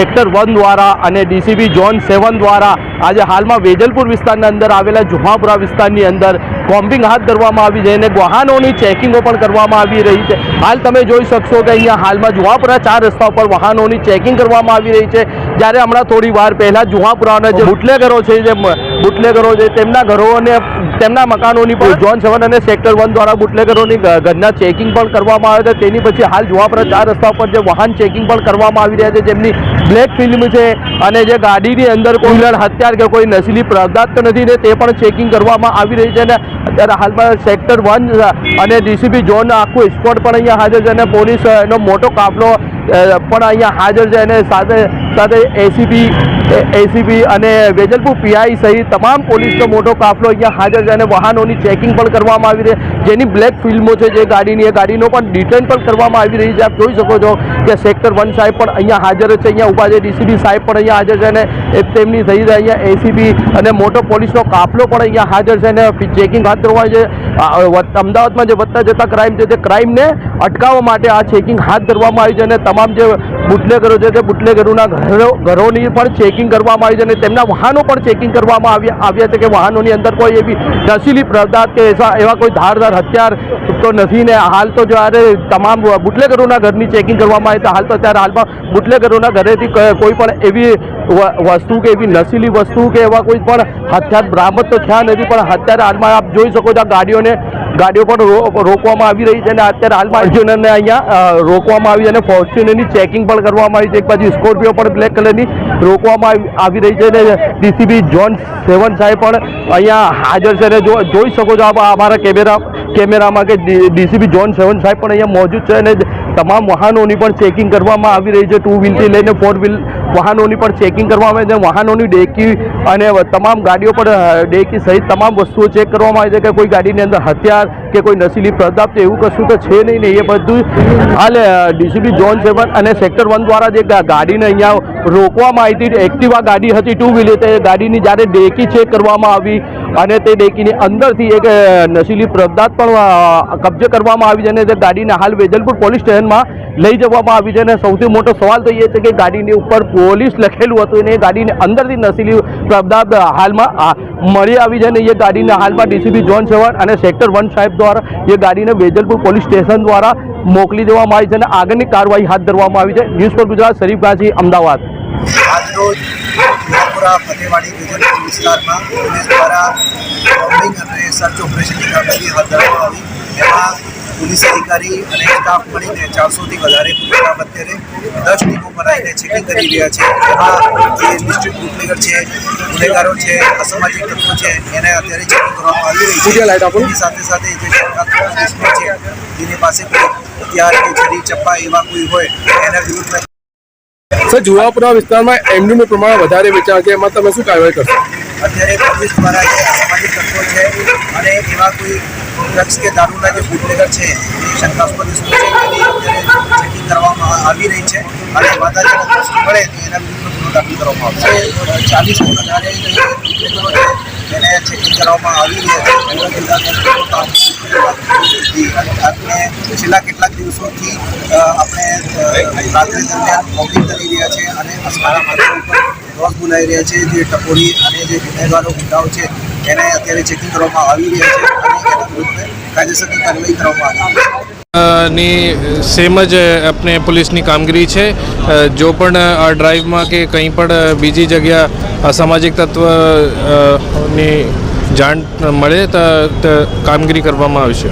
Sector 1 દ્વારા અને DCB zone 7 દ્વારા આજે હાલમાં વેજલપુર વિસ્તારના અંદર આવેલા જુહાપુરા વિસ્તારની અંદર કોમ્બિંગ હાથ ધરવામાં આવી છે અને વાહનોની ચેકિંગો પણ કરવામાં આવી રહી છે। હાલ તમે જોઈ શકશો કે અહીંયા હાલમાં જુહાપુરા 4 રસ્તા ઉપર વાહનોની ચેકિંગ કરવામાં આવી રહી છે, જ્યારે હમણાં થોડી વાર પહેલાં જુહાપુરાના જે બુટલેગરો છે તેમના ઘરો અને તેમના મકાનોની પણ ઝોન 7 અને સેક્ટર 1 દ્વારા બુટલેગરોની ઘરના ચેકિંગ પણ કરવામાં આવે છે। તેની પછી હાલ જુહાપુરા 4 રસ્તા ઉપર જે વાહન ચેકિંગ પણ કરવામાં આવી રહ્યા છે, જેમની બ્લેક ફિલ્મ છે અને જે ગાડીની અંદર કોઈ હથિયાર કે કોઈ નશીલી પદાર્થ નથી ને તે પણ ચેકિંગ કરવામાં આવી રહી છે। અને અત્યારે હાલમાં સેક્ટર 1 અને ડીસીબી ઝોન આખું સ્ક્વોડ પણ અહીંયા હાજર છે અને પોલીસનો મોટો કાફલો પણ અહીંયા હાજર છે અને સાથે એસીપી અને વેજલપુર પીઆઈ સહિત તમામ પોલીસનો મોટો કાફલો અહીંયા હાજર છે અને વાહનોની ચેકિંગ પણ કરવામાં આવી રહી છે। જેની બ્લેક ફિલ્મો છે જે ગાડીની એ ગાડીનો પણ ડિટેન પણ કરવામાં આવી રહી છે। આપ જોઈ શકો છો કે સેક્ટર 1 સાહેબ પણ અહીંયા હાજર છે, અહીંયા ઊભા છે, ડીસીબી સાહેબ પણ અહીંયા હાજર છે અને તેમની સહિત અહીંયા એસીપી અને મોટો પોલીસનો કાફલો પણ અહીંયા હાજર છે અને ચેકિંગ હાથ ધરવામાં છે। અમદાવાદમાં જે વધતા જતા ક્રાઇમ છે તે ક્રાઇમને અટકાવવા માટે આ ચેકિંગ હાથ ધરવામાં આવી છે અને તમામ જે બુટલેગરો છે તે બુટલેગરોના ઘરોની પણ ચેકિંગ કરવામાં આવી છે અને તેમના વાહનો પણ ચેકિંગ કરવામાં આવ્યા છે કે વાહનોની અંદર કોઈ એવી નશીલી પદાર્થ કે એવા કોઈ ધારદાર હથિયાર તો નથી ને હાલ તો જ્યારે તમામ બુટલેગરોના ઘરની ચેકિંગ કરવામાં આવી તો હાલ તો અત્યારે હાલમાં બુટલેગરોના ઘરેથી કોઈ પણ એવી વસ્તુ કે એવી નશીલી વસ્તુ કે એવા કોઈ પણ હથિયાર બરામદ તો થયા નથી, પણ અત્યારે હાલમાં આપ જોઈ શકો છો ગાડીઓ પણ રોકવામાં આવી રહી છે અને અત્યારે હાલમાં ફોર્ચ્યુનરને અહીંયા રોકવામાં આવી છે અને ફોર્ચ્યુનરની ચેકિંગ પણ કરવામાં આવી છે। એક બાજુ સ્કોર્પિયો પણ બ્લેક કલરની રોકવામાં આવી રહી છે અને ડીસીબી ઝોન 7 સાહેબ પણ અહીંયા હાજર છે અને જોઈ શકો છો આપ અમારા કેમેરામાં કે ડીસીબી ઝોન 7 સાહેબ પણ અહીંયા મોજૂદ છે અને તમામ વાહનોની પણ ચેકિંગ કરવામાં આવી રહી છે। 2 વ્હીલથી લઈને 4 વ્હીલ વાહનોની પણ ચેકિંગ કરવામાં આવે છે। વાહનોની ડેકી અને તમામ ગાડીઓ પર ડેકી સહિત તમામ વસ્તુઓ ચેક કરવામાં આવે છે કે કોઈ ગાડીની અંદર હથિયાર કે કોઈ નશીલી પદાર્થ એવું કશું તો છે નહીં ને એ બધું હાલ ડીસીબી ઝોન 7 અને સેક્ટર 1 દ્વારા જે ગાડીને અહીંયા રોકવામાં આવી હતી, એક્ટિવા ગાડી હતી 2 વ્હીલર, તે ગાડીની જ્યારે ડેકી ચેક કરવામાં આવી અને તે ડેકીની અંદરથી એક નશીલી પદાર્થ પણ કબજે કરવામાં આવી છે અને તે ગાડીને હાલ વેજલપુર પોલીસ સ્ટેશનમાં લઈ જવામાં આવી છે। અને સૌથી મોટો સવાલ તો એ છે કે ગાડીની ઉપર પોલીસ લખેલું હતું અને એ ગાડીની અંદરથી નશીલી પદાર્થ હાલમાં મળી આવી છે અને એ ગાડીને હાલમાં ડીસીબી ઝોન 7 અને સેક્ટર 1 સાહેબ દ્વારા એ ગાડીને વેજલપુર પોલીસ સ્ટેશન દ્વારા મોકલી દેવામાં આવી છે અને આગળની કાર્યવાહી હાથ ધરવામાં આવી છે। ન્યૂઝ ફોર ગુજરાત, શરીફ ગાજી, અમદાવાદ। આજરોજ જુહાપુરા ફતેહવાડી વેજલપુર વિસ્તારમાં પોલીસ દ્વારા કોમ્બિંગ અને સર્ચ ઓપરેશનની કામગીરી હાથ ધરવામાં આવી। એમાં પોલીસ અધિકારી અને સ્ટાફ મળીને 400થી વધારે સ્ટાફ અત્યારે 10 ટીમો બનાવીને ચેકિંગ કરી રહ્યા છે। એમાં જે ડિસ્ટ્રિક્ટ બુટલેગર છે, ગુનેગારો છે, અસામાજિક તત્વો છે એને અત્યારે ચેકિંગ કરવામાં આવી રહી છે। એની સાથે જે શંકાસ્પદ છે જેની પાસે કોઈ હથિયાર કે છરી ચપ્પા એવા કોઈ હોય એના વિરુદ્ધમાં સર, જુહાપુરા વિસ્તારમાં એમડીનું પ્રમાણ વધારે વેચાણ છે, એમાં તમે શું કાર્યવાહી કરશો? અત્યારે પોલીસ દ્વારા જે અસામાજિક તત્વો છે અને એવા કોઈ ડ્રગ્સ કે દારૂના જે બુટલેગર છે એ શંકાસ્પદ વસ્તુ છે એની અત્યારે ચેકિંગ કરવામાં આવી રહી છે અને વાતાજનક વસ્તુ મળે તો એના વિરુદ્ધનો ગુનો દાખલ કરવામાં આવશે। 40થી વધારે જે બુટલેગરો છે એને ચેકિંગ કરવામાં આવી રહ્યા છે અને આપણે છેલ્લા કેટલાક દિવસોથી આપણે રાત્રિ દરમિયાન કોમ્બિંગ કરી રહ્યા છે અને અસમાના માર્ગો ઉપર રોજ બોલાવી રહ્યા છે। જે ટકોરી અને જે ગુનેગારો ગુંડાઓ છે એને અત્યારે ચેકિંગ કરવામાં આવી રહ્યા છે અને એના વિરુદ્ધ કાયદેસરની કાર્યવાહી કરવામાં આવી છે। ની સેમ જ આપણે પોલીસની કામગીરી છે। જો પણ આ ડ્રાઈવમાં કે કંઈ પણ બીજી જગ્યા અસામાજિક તત્વની જાણ મળે તો કામગીરી કરવામાં આવશે।